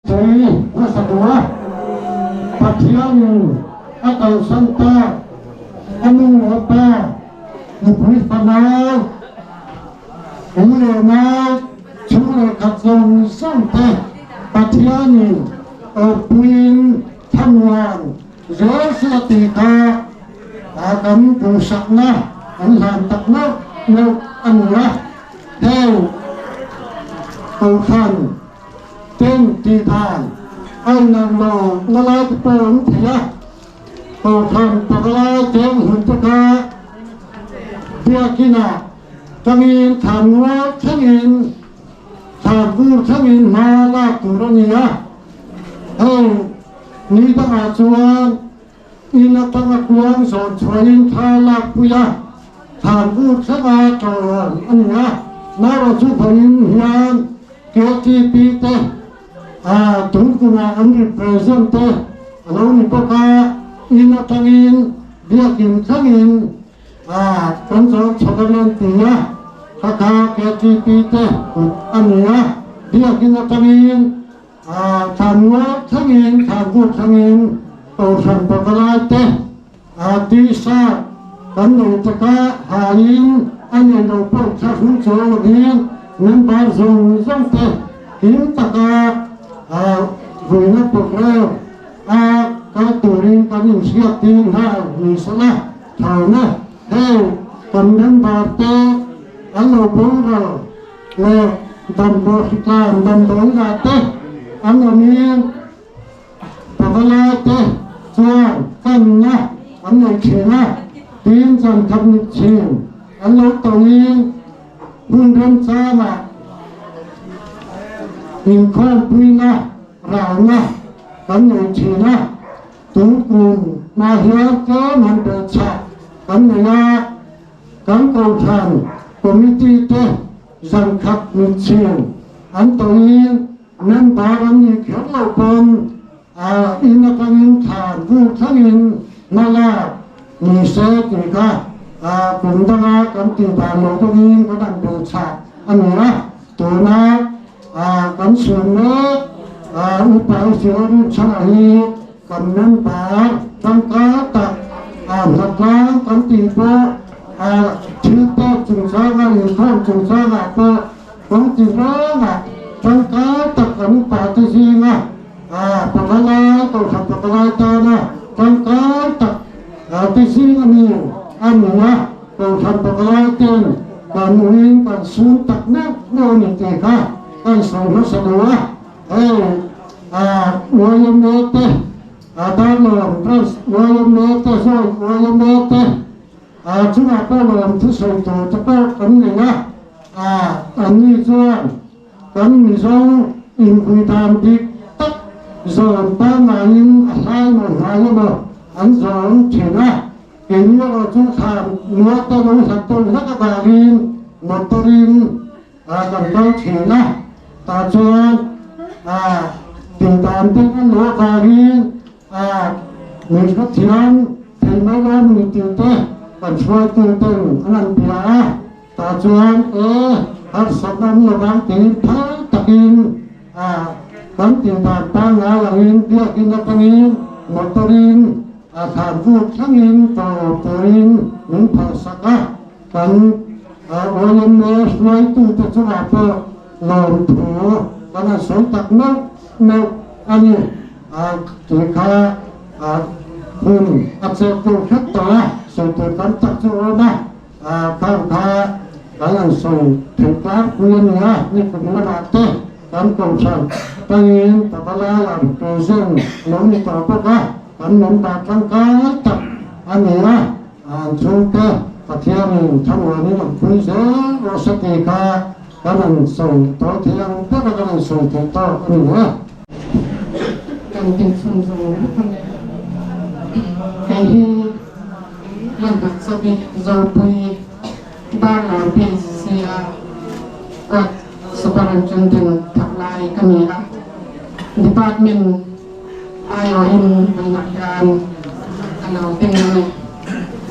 Jadi, masa dua, Patian, atau Santa, Anu apa, Nubuis Panau, Ulema, Cuma Katsong Santa, Patian, Puin, Tamuan, Zosatika, akan pusakna, Anlantakna, Nuk Anlah, Deu, Tuhan, tên kỳ thàn anh làm đồ nó lấy cái bồn thì á tổ thần tổ la tiếng hồn cho ca bia kina trong in thàn ngõ trong in thàn vu trong in ma la tu đó nhỉ ni ta mà chuan in ta mà cuang sòn chuan tha la puya thàn vu trong ma tròn anh nhỉ nó là chú phải hiền kiểu chi pi te chúng ta anh represente lâu ni baka ina tangin dia kim tangin con số chocolate tia kaka KTP te ania dia kim tangin thanwa tangin thangu tangin to san bakala te tisa kan no taka hain anh no po cha hun cho hin nên ba zong zong te kim taka với nó bậc leo các tổ liên có những sự tin ha vì sao na thầu na theo cầm đến bờ tê anh lô bốn rồi lê đầm bờ làm đầm bốn là tê anh lô miên bậc leo tê chua cân na anh lô chè na tin dần thầm chìm anh lô tổ liên hương đến cha mà hình con quy na rào na cắn người chỉ na tú cùng mà hiếu có mình được chặt cắn người na cắn cầu thần committee te dần khắp mình chiều anh tôi nên bảo anh như kiểu lâu con in là con in thản vu thắng in mà là mình sẽ thì cả cũng đang cắn tiền bàn lỗ con in có đàn được chặt anh nhớ tôi na cắn sườn nước upaya siyon sanahi kanan pa tangkata nakang kantipo cita cungsaga ingkang cungsaga po kantipo tangkata kan patisinga pagala to sa pagalata na tangkata tisinga niyo anuwa to sa pagalatin kanuhin kan suntak na ngunit ka kan sama sa dua Wayamete, Adalom, Wayamete, Wayamete, chúng ta làm thứ sự tổ cho các cấm này nhá, anh như chuan, cấm như sau, in quy tam đi tắt, rồi ta mà in hai mà, anh rồi chỉ na, cái như là chúng ta mua ta nói thật tôi rất là bà in, một tôi in, gần đâu chỉ na, ta chuan, tình cảm tiếng anh nói và riêng mình có thiện thì mấy năm mình tiêu tế còn xoay tiêu tình anh bia ta chuan hạt sắp năm là bán tiền thái tạc in bán tiền bạc ta ngã là in kia in là tăng in một tờ in thảm vụ thắng in tờ in những thằng sắc còn ở những nơi xoay tu cho chúng ta làm thủ còn là số tạc nước anh chỉ khá sẽ tu khắc tỏa sự tự cắn tắc cho nó khám khá cái là sự thực tác nguyên nhá nhưng cũng là tê cắn cầu sản ta nhiên ta bà la làm cầu dân nóng như tàu bốc cắn nóng bạc cắn cá tập anh nhá chúng ta và theo mình trong người này làm quý giới và sẽ kỳ khá cái là sự tối thiên tất là cái là sự thực to anh nhá tình xuân rồi hay lần được sau khi rồi thì ba là bên xe quạt sebarang chân tình thật lại kami lah department ayoin mengajarkan kalau tinggal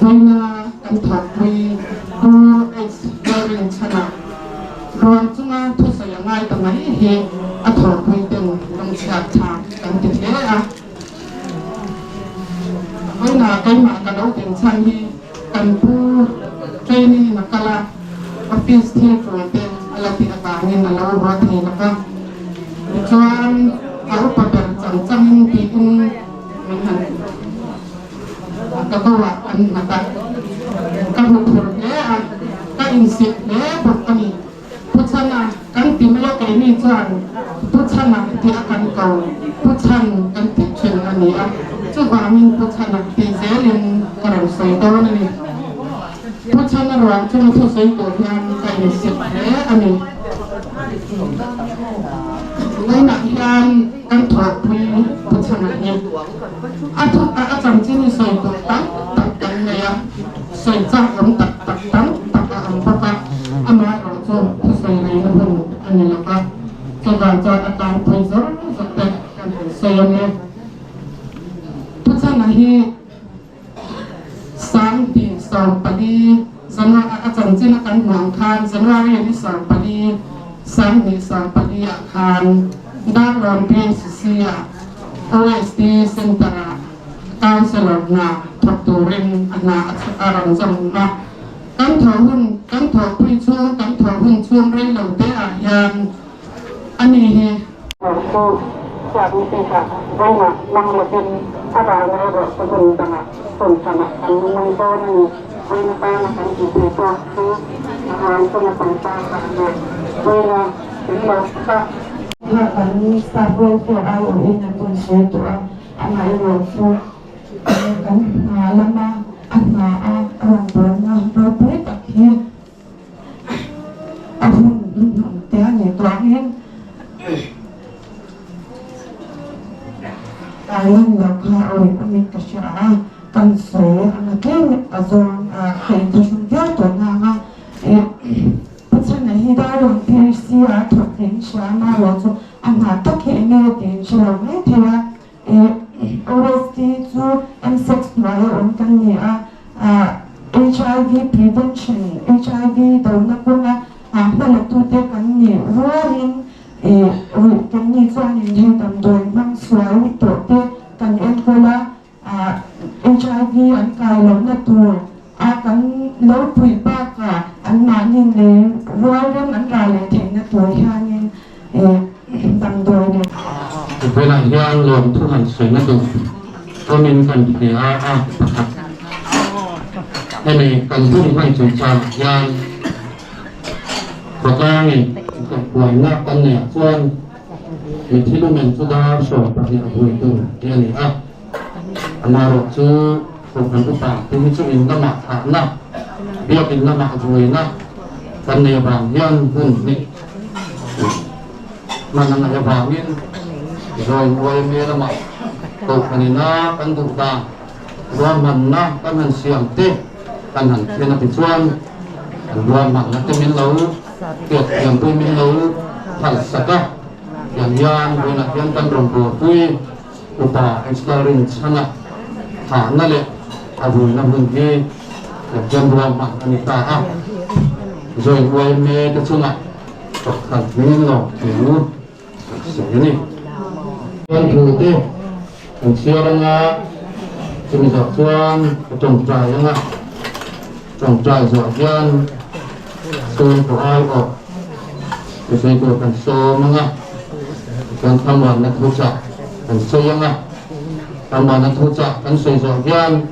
mana kan tapi ku experience sana ruang cuma tu saya ngai tengah ini อัฐคุยเป็นลงฉากฉากกันติดเละไว้หนาใกล้หมากระดูกเป็นชั้นที่กันผู้เทรนนี่นักกะละออฟฟิศที่ตรวจเป็นอะไรที่อาการนี่นะแล้วรถนี่นะครับชวนเอาประเด็นจังปีนมันหันก็ว่าอันนั้นก็หุบหัวเนี่ยก็อินสิตเนี่ยบอกกันนี่พุทธนากันติไม่ยกไอ้นี่จวนพุทธนาที่อาการเก่าพุทธันกันติเชิงอันนี้เจ้าว่ามีพุทธนาที่เสรียนกระดังใส่ตัวนี่พุทธนาหลังช่วงทุกสิ่งตัวงานก็อินสิตเนี่ยอันนี้ในหนักงานกันถอดพื้นพุทธนาเนี่ยทุกอาจารย์ที่นี่ใส่ตัวตั้งกันเลยใส่จ้างตักตั้งปะอามาเราจะใส่ในนั้นอันนี้แล้วก็จะการจัดอาการพื้นสเต็ปกันใส่เนี่ยพุทธนาที่3 ปี2 ปีสันว่าอาจารย์ที่นักการหวงคานสันว่าเรียนที่3 ปี3 ปี2 ปีอาคารด้านรอนเพศเสีย OST Center การสลับนาทับตัวเร่งอนาอารมณ์จำนะกันถอหุ่นกันถอผู้ช่วงกันถอหุ่นช่วงเร่งเหล่าเตะอาญานอันนี้เฮก็จากนี้เป็นค่ะได้มาลองมาเป็นอะไรอะไรแบบเป็นต่างๆส่วนต่างๆอันนี้มันก็นี่ไม่มาตั้งมาตั้งที่ตัวคืออาหารก็มาตั้งต่างๆเลยเวลาถึงเราก็ถ้าอันนี้ทราบว่าตัวเราเองนั้นเป็นเชื้อตัวอะไรเราฟูกันหาละมาอันมาอันตัวมาเราไปตัดเทียนเอาหุ่นเตี้ยเนี่ยตัวเองการเล่นเราค่ะเอาไว้มีกระชากกันเสียอันนั้นเองอาจจะเห็นที่ชุมเดียวตัวงาเพราะฉะนั้นที่ได้ลงที่เสียถอดทิ้งช้ามาเราจะอันนั้นต้องเห็นเนี่ยที่เราไม่เทียOST to M6 player on kanya HIV prevention HIV daw na po na malatute kanya warin kanya chuan in he tam doi mang swai to te kan en kola HIV an kai lo na tu kan lo pui pa ka an ma nin le warin an ra le theng na tu hanin tam doi neเวลาย่างลงทุกหันสวยนะดูก็มีกันเดียร์นะครับในการทุ่งให้จุดจางย่างประการนี้กับหวยหน้ากันเนี่ยส่วนมีที่ลูกเมนสุดาสอบปฏิบัติตัวเดียนี่อันนั้นเราชื่อคนกันทุกปากที่มีชื่ออินละหมาดฐานนะเรียกอินละหมาดรวยนะกันในบางย่างหุ่นนี่มันนั่นในบางนี่rồi ngồi mê là mặc tổ phần na căn thủ ta rồi mình na căn hành xiềng tê căn hành thiên là bị chuan rồi mình là cái miếng lấu tiệt tiền tôi miếng lấu thật sạch áอย่างยานเวลาเรียนกันรวมตัวคุยอุปาเอ็กซ์ตร้ารินชนะฐานนั่นแหละอาบุญนำเงินที่เรียนรวมมันอันนี้ตาอ่ะrồi ngồi mê cái chuanอ่ะตกขัดมิ้งหลอกผิวเสียนี่Tuan Budi, siapa cumi tuan trong trai nga, trong trai sebagian sun kuai kok, biasanya itu kan so nga, kan tambahan nak rusak, kan so nga, tambahan nak rusak, kan so sebagian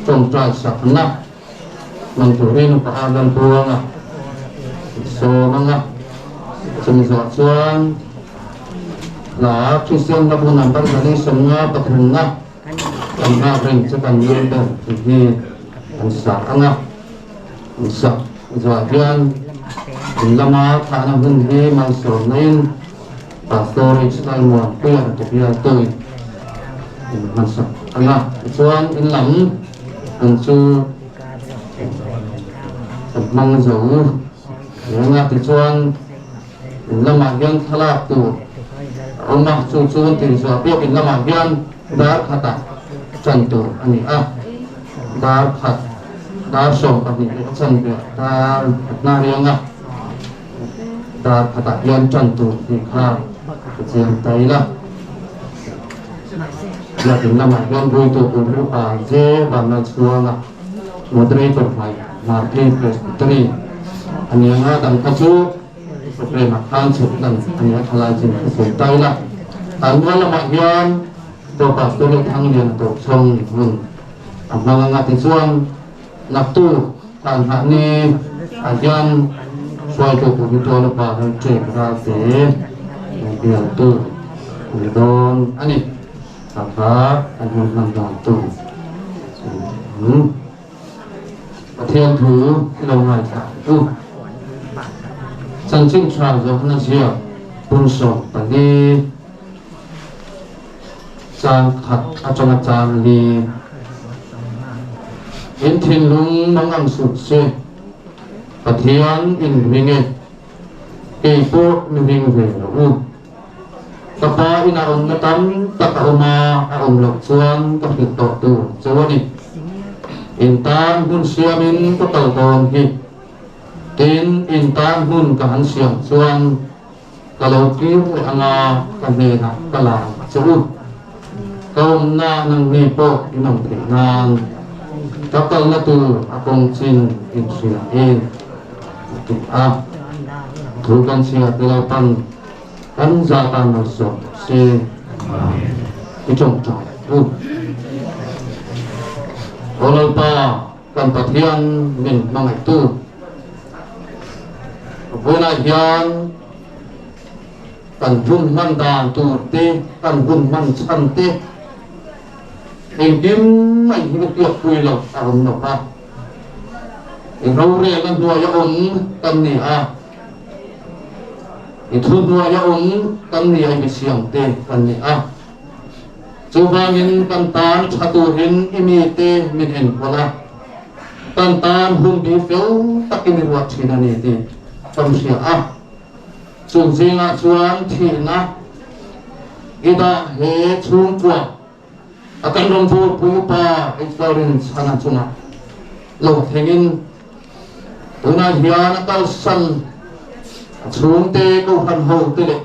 trong trai sakna, mengturin pahalan tua nga, so nga, cumi tuan là khi xem các môn làm các cái sống bậc thang ngã, làm ra thành cho cần nhiều đồng thì anh sợ ngã, anh sợ rồi viên làm mà thà làm hơn đi mà sổ nên và story cho anh muốn bây giờ thì bây giờ tôi anh sợ ngã, cho anh lắm anh chưa mong dấu ngã thì cho anh làm mà viên thà là tụ Umah susun tiga puluh in lama gian dar kata cantu ani dar khat dar som ani cantu dar narianga dar kata gian cantu di kha เจียงไตละอยากเห็นละหมาดย้อนดูตัวคนรู้ป่าเจ้บางนาชัวละโมเดลตัวใหม่มาที่เกิดตรีอันนี้นะดังกระชูสุดเลยมาข้างสุดนั่นอันนี้ทลายจริงสุดไตละอันว่าละหมาดย้อนตัวปัสตัวเล็กทั้งเรียนตัวชงหุ่นอันว่างัดที่ช่วงนักตู้การหานี้อายันช่วยตัวผู้ตัวละป่าให้เจ็บราศีเดียวตู้โดนอันนี้สักพักอันนี้มันโดนตู้ประเทศถือลงมาจากตู้ฉันจึงชาวจะพนักเชียบุญส่งปณีจางขัดอาจารย์จารย์ลีเห็นทินลุงน้องอังสุดเสประเทียนอินวิงเงเกี่ยโปมิวิงเวรูกระปาอินาองนตันตะกะมาองหลอกชวนกับติดต่อตัวเจ้าดิอินตานหุ่นเสียมินก็ต่อตอนฮิตินอินตานหุ่นกับหันเสียงชวนกะโลกิ้วอังากันเนนะกะลาเจ้าก้มหน้านังมีโปอินองเทนางกับตละตัวอากงจินอินเสียเองติดอาถูกกันเสียตละปันkan zatan masuk si ujung jauh oleh pa kan patian min mangaitu bunahian kan bun mandan tu te kan bun man chan te ingim mai hidup tiap kui lo arum no pa ingau re kan dua ya kan ni itu dua ya kan ni ay siang te kan ni Subangin kan tan chatuhin imite min hen pala kan tan hun bi fel takin ruat china ni ti kam sia chung zinga chuan thina ida he chung kwa akan rom bu pu pa exploring sana chuna lo thengin tuna hian kal san chung te ko han ho te le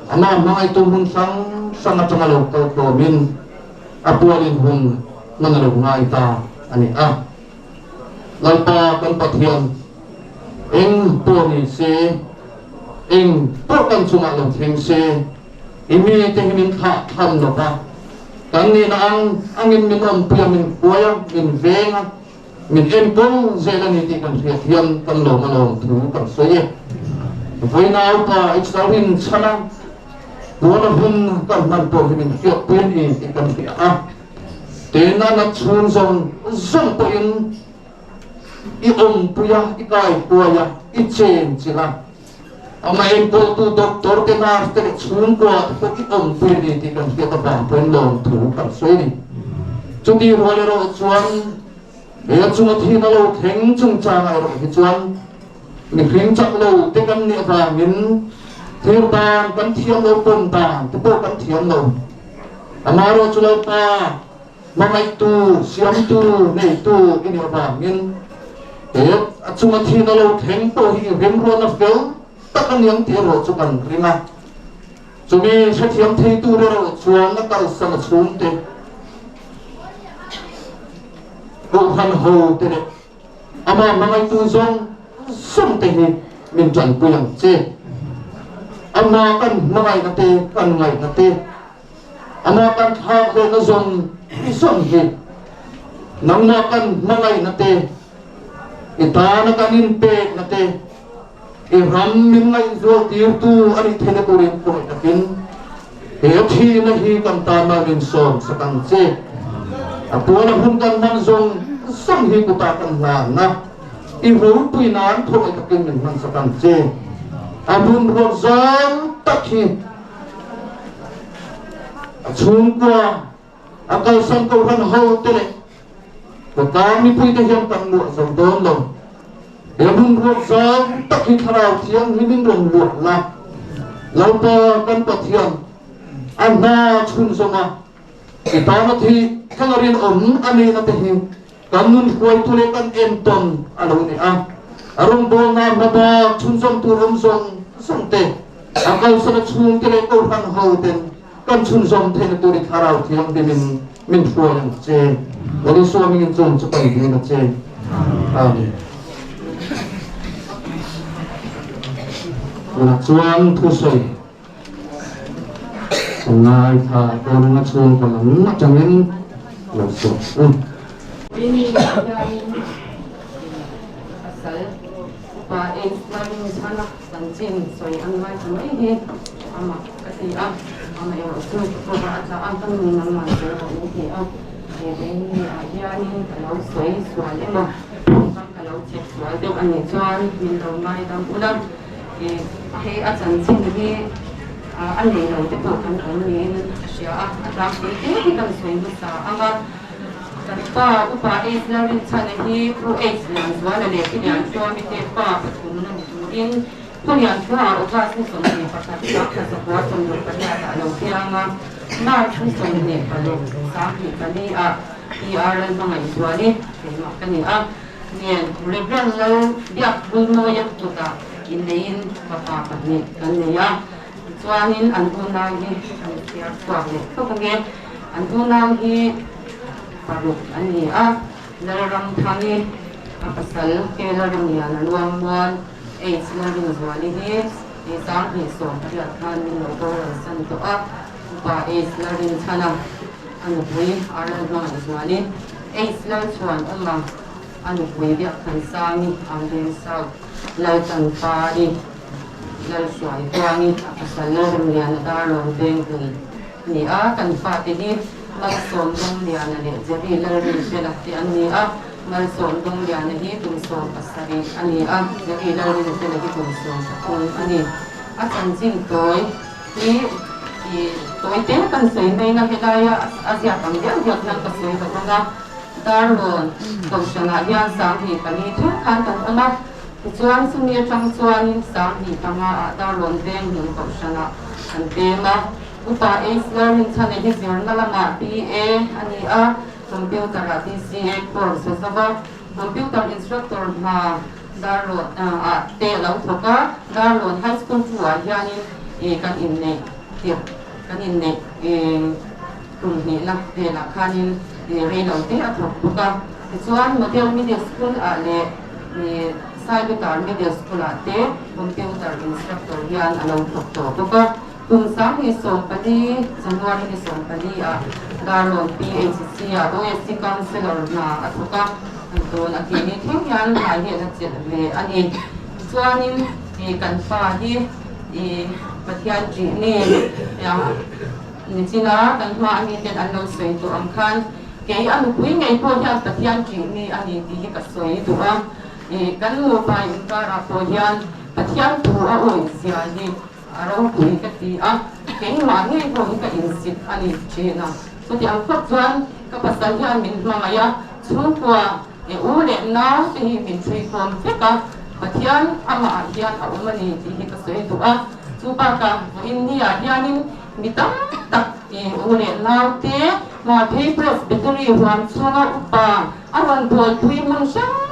ama mai tu hun sang changalo ko min apualin hun manalo ngai ta ani lalpa kan pathian eng to ni se eng to kan chunga lo theng se imi te min tha tham no pa kan ni na angin min om pia min kuya min venga min em pong zelani ti kan thian kan lo malong thu kan soye với nào ta ít giáo viên chana bố nó hun cần nằm tổ thì mình việc quên thì cần phải thế nó chun dòng dòng quên ít ông puya ít cái puya ít chen chỉ là mà em cô tu doctor cái nào cái chun qua thì ít ông quên thì cần phải tập bản quên lòng thủ cần suy đi chúng đi rồi rồi chuan để chúng thì nó lâu thèn chúng cha này rồi cái chuan mình khuyên chắc lâu tới căn địa và mình theo ta căn thiêm lâu tồn ta tới bộ căn thiêm lâu mà rồi chú lâu ta mà ngày tu xiêm tu này tu cái địa và mình để chúng thì nó lâu thèn tổ hi hiếm luôn nó phiếu tất cả những tiền rồi chú cần riêng chú mi sẽ thiêm thi tu rồi xuống nó cầu sân xuống thế bộ hành hồ thế đấy mà ngày tu xong sum te hi min chan puyang che ama kan mangai na te kan ngai na te ama kan tha ko na zon i som hi nang na kan mangai na te ita na kanin pe na te e ram min ngai zo tir tu ani thena ko rin ko na kin e thi na hi kan ta ma rin som sa kan che apo na hun kan man zong som hi ko ta kan na ibu pinan thoi takin min man sakang che amun rozan takhi chung qua akal san ko han ho tele ko kami pui te hiam kan lu zong don lo amun rozan takhi tharau thiang himin rong lu la lau pa kan pathian anna chun zonga itama thi kalarin ani na te hi kanun kuai tu le kan enton alo ni arong bo na maba chunsom tu rom song te Akal sana chung kele ko hang hauten kan chun zom the tu ri tharau thiam de min thua yang che wali so min chun chu pai de na che amen na chuan thu soi ngai tha ko na chung ko na changin lo so ini asal pa Islam sana sanjin soi ang mai mai he ama kasi ama yo su ko ba sa ang tan ni nang man so he ini yani kalau soi sual ema kalau cek sual tu ani chuan min do mai dam ulam he sanjin ni ani lo te ko kan kan ni sia atang ni kan soi sa anga pa upa Islam sana hi pro Islam wala le kinian so mi te pa patum na in kunian pa upa su so ni pa ta ka sa ko so ni pa ya ta lo kiranga na chu so ni pa lo sa hi pa ni i aran mga iswali ma kani nien rebran lo dia bul mo ya tuta in pa pa ni kan ni chuanin an una hi an kia kwa le ko nge an una hi paruk ani laram thani pasal ke laram ya laluang wan laram zwali hi sang hi so ya than ni lo ko san to pa laram thana anu pui aran ma zwali laram chuan amma anu pui ya kan sangi angin sau lai tan pa lai swai twani pasal laram ya na darong deng ni kan fa ti ni Malson dong dia na le jadi larin sila ti ani Malson dong dia na hi tum so pasari ani jadi larin sila hi tum so kung ani sanjin toy ni toy te kan sei nei na helaya asia tam dia diak nang ka sei ka nga darlon dong sanga ya sang hi pani thu kan kan ama chuan sumia chang chuan sang hi tanga darlon deng ni dong sanga an tema upa Islam sana hi zirna lama PA ani computer TCA course sa computer instructor na darlo te lau thoka darlo high school fuwa yanin kan inne tip kan inne kung ni la te la kanin re lau te athoka chuan model media school le cyber media school te computer instructor yan alo thok kung sang hi som pali January ni som pali darlon PHC OSC counselor na atuka anton akini thengyan hai hi na chet le ani chuanin kan pa hi pathian ji ni ya ni china kan ma ani ten anlo sei to am khan ke anu pui ngai po ya pathian ji ni ani ti hi ka soi tu kan lo pa in ka ra po yan pathian tu oi sia ni arong pui ka ti keng ma nge ko ka insit ani chena so ti ang phok chuan ka pasal hian min mangaya chung kwa ule na ti hi min thui kom feka pathian ama hian umani ti hi ka soi tu chu pa ka in ni hianin mitam tak ule na te ma thei presbytery huam chunga upa awan bol pui mun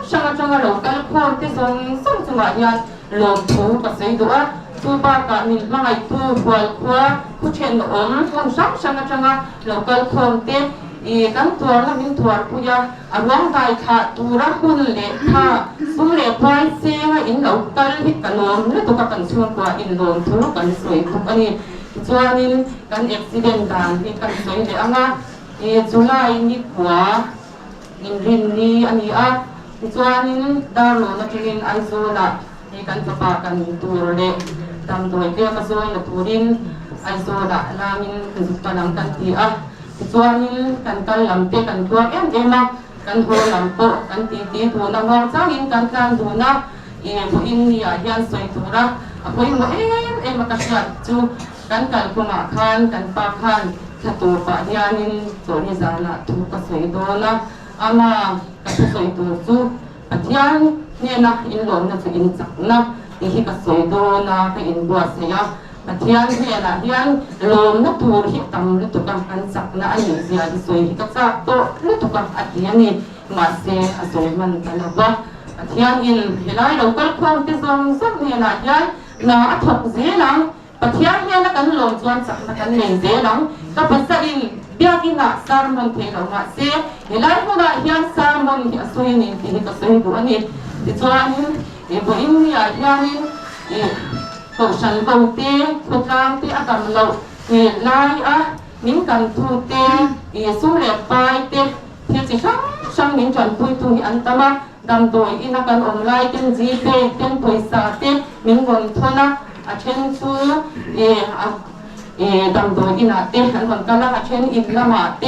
shanga local court ti song chunga hian lom thu ka sei tu Tuba ka min mga itu bual kwa kuchen kung sanga local content kan tuar na min tuar kuya awang dai kha tura hun le kha sum le kwai se nga in local hit kanom le to ka kan chuan kwa in lom thu kan soi tu ani chuanin kan accident dan hi kan soi le anga July ni kwa in rin ni ani chuanin darlo na tingin ai zola kan papa kan tur le tam doi dia kasoi na turin ai so da lamin kanang kan ti chuanin kan kal lamte kan tua ema kan ho lampo kan ti tu na ho changin kan tu na bu in ni hian soi tura apoi mo makasat chu kan kal kuma khan kan pa khan thatu pa hianin choni zana tu ka soi do na ama ka soi tu chu pathian ne na in lom na chu in chak na hi ka soi do na ka in bua saya pathian he na hian lom na tur hi tam lu tu kam kan sak na ani zia di soi hi ka sa to lu tu kam atiani ma se asoi man talawa pathian in helai local khom ti som sam he na hian na athok ze lang ประเทศเนี่ยนักการลงชวนจากนักการเมืองเสียหลังก็ภาษาอินเดียกินะสารมันเทเรามาเสียเห็นไรพวกเราเฮียสารมันที่สุยนี่ที่ก็สุยตัวนี้ที่ชวนนี่บุญนี่อาเฮียนี่ตัวฉันบูเตทุกครั้งที่อาการเราไล่มิ้งกันทูเตสุเล็บไปเตที่จะช่างมิ้งจันปุยตุยอันตมาดำโดยอินักการออนไลน์เต็มจีเตเต็มปุยสาเตมิ้งวันทุนะอาเชนซูดำโดยอินาเตหันวันกันละอาเชนอินละมาเต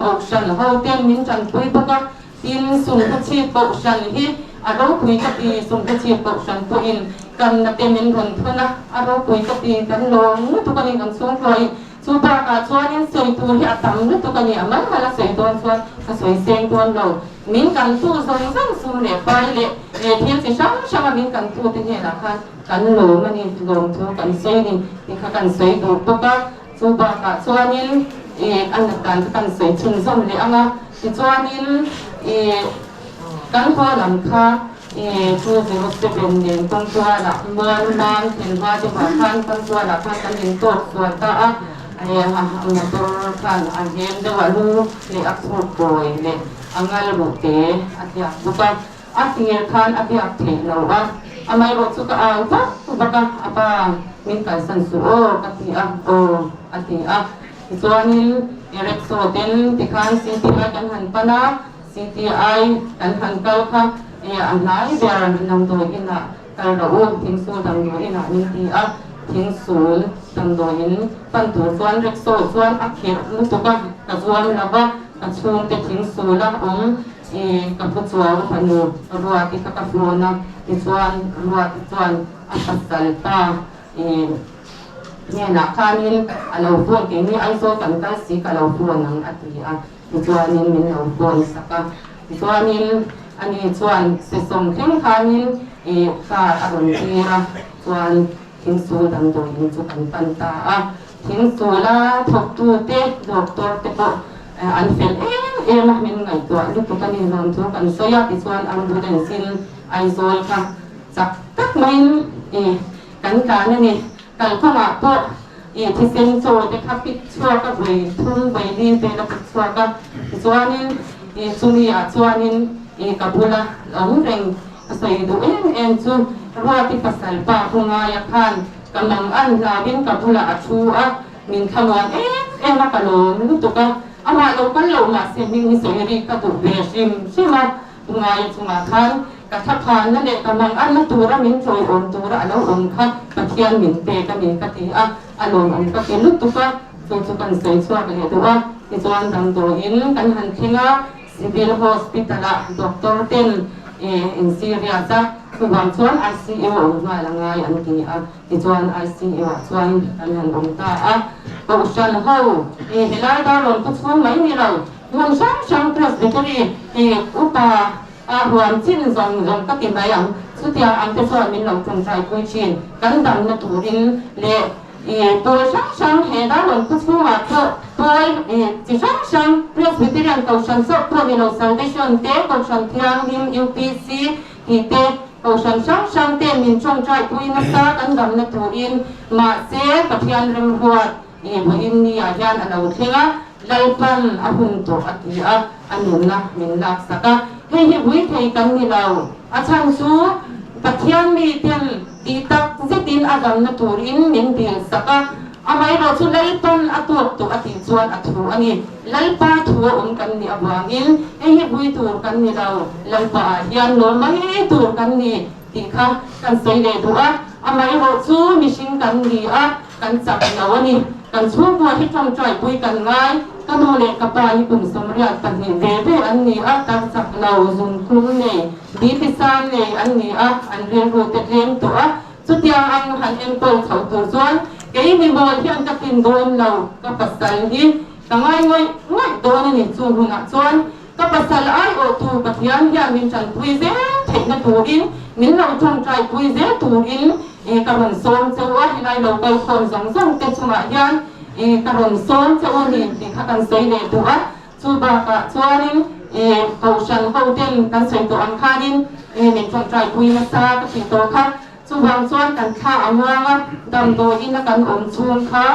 ปกชันเฮาเตมิ้งจันปุยปะกะอินสุนทชีปกชันฮิอารมณ์คุยกับอีสุนทชีปกชันปุยอินกันนับเป็นมิ้งวันทุนะอารมณ์คุยกับอีกันลงทุกคนกันสูงลอยสุภาพชวนนี่สวยตัวที่อาตมทุกคนนี่มันมาละสวยตัวชวนสวยเสียงตัวเรามิ้งกันตู้ทรงสั่งสูงเลยไปเลยเที่ยวสิช่างมิ้งกันตู้ที่นี่ละค่ะกันหลงมันนี่หลงตัวกันสวยนี่ที่เขากันสวยดูปกติสุภาพชวนนี่อันนั้นกันสวยชุนส่งเลยอ่ะที่ชวนนี่กันพอหลังค่ะผู้ที่รู้สึกเป็นเด็กต้องตัวละเมื่อนานเห็นว่าจะผ่านต้องตัวละท่านกันเห็นตัวส่วนตาang naturukan ang hindi walu ni akso boy ni ang albuke at ya bukan at ngirkan at ya tinawa amay ro suka ang pa baka apa minta sansuo at ya o at ya isuanin irekso din tikan CTI kanhan pana CTI kanhan kalka ang nai biar nang do ina kalro tingsu dang do ina nintiทิ้งศูนย์ตังโดยนี้ปันตัวส่วนเล็กโซ่ส่วนอักเขตมุตุก็กระส่วนแล้วก็กระชูนจะทิ้งศูนย์แล้วกับผู้ส่วนพนุรัวที่กับโลนะที่ส่วนรัวที่ส่วนอัตสัลตาเนี่ยนักข่าวนี้เราพูดที่นี่ไอโซกันก็สิกับเราพูดนังอัตยาที่ส่วนนี้มีเราพูดสักที่ส่วนนี้อันนี้ส่วนสิส่งทิ้งข่าวนี้ข่าวอารมณ์ดีละส่วนทิ้งสูดำโดยยิงจุกันปันตาทิ้งสูละทบตัวเตะดอกตัวเตะอันเฟลนะมินไงตัวลูกตัวกันนี่นอนทุกันโซยาติส่วนอันดูเด่นสินไอโซลค่ะจักตักมินกันการนี่กันเข้ามาพวกที่เซนโซเด็กขับปิดชัวกับใบทุ่งใบดีเป็นระบบชัวกับส่วนนี้สุนีอาส่วนนี้กับบุระหลงเร่งใส่ดูจูรัวที่ปัสสาวะพุงายคันกำลังอันลาบินกับบุระชูมินขมวนมากระโลมลูกตัวก็อามาเราก็เรามาเสียมินสวยรีกระตุกเบชิมใช่ไหมพุงายจุมาคันกระทับพานนั่นเองกำลังอันนั่นตัวระมินโจยอนตัวระอันนั้นองคันกระเทียนมินเตกมินกะทิอารมณ์กะทิลูกตัวก็จุกันสวยชัวกันเลยตัวที่จวนดังตัวอินกันหันเข่งซิวิลโฮสพิตาลด็อกเตอร์เต็นin Syria sa kubang chuan ICU ngai la ngai an ti ti chuan ICU chuan an han om ta ko shan ho helai da lon ku chu mai ni lo mun sang presbytery upa huam chin zong ka ti mai ang chu tia an te chuan min lo chung trai pui chin kan dam na turin leตัวช่างเหตุด้านหลังผู้ช่วยตัวที่ช่างเรื่องวิทยาการช่างสอบตัวมีเราสังเกตชันเตะการช่างเทียงหิม UPC ที่เตะการช่างเตะมินช่องใจคุยนักศึกษากันดำนักตัวอินมาเสียกับเทียนเรื่องหัวผู้อินนี่อาจารย์อันเราเทียงไล่ปันอาหุ่นตัวอัติอันนุนนะมินลักษณะให้วิธีกันนี่เราอาจารย์สู้กับเทียนมีเทียนดีตักเจตินอาดัมนัตูรินมินเดียสักอาไม่รู้ชุดไล่ปันอัตัวตัวอติจวนอัตัวอันนี้ไล่ปาทัวกันนี่อบางอินไอ้บุยตัวกันนี่เราไล่ปายันโนไม่ตัวกันนี่ที่ข้ากันใส่เลยตัวอาไม่รู้ชูมิชิงกันนี่กันจับเราอันนี้กันช่วงวันที่จงใจบุยกันง่ายก็โนเลกับปาญี่ปุ่นสมัยตันเห็นเบอันนี้กันจับเราจุนคุ้มเนี่ยดีพิซานเนี่ยอันนี้อันเรียนรู้แต่เรียนตัวสุดยอดอันหันเอ็นโตเขาตัวส่วนเกี่ยมีบอลที่อันจะเป็นโดนเราก็ปัสสาวะที่ตั้งง่ายโดนนี่จูงหัวส่วนก็ปัสสาวะโอทูปัทยันยามินจันปุยเซ่เทนตูรินมินเราจงใจปุยเซ่ตูรินการันโซนเจ้าว่าที่เราไปคนส่งเตชมายันการันโซนเจ้านี่ที่ข้ากันใส่ในตัวจูบากะชวนินเขาชันเขาเต้นกันใส่ตัวอังคารินมินจงใจปุยนักษาก็ติดตัวค่ะช สุวรรณส่วนกันข้าอมวงดำโดยอินกันอมชูนค่ะ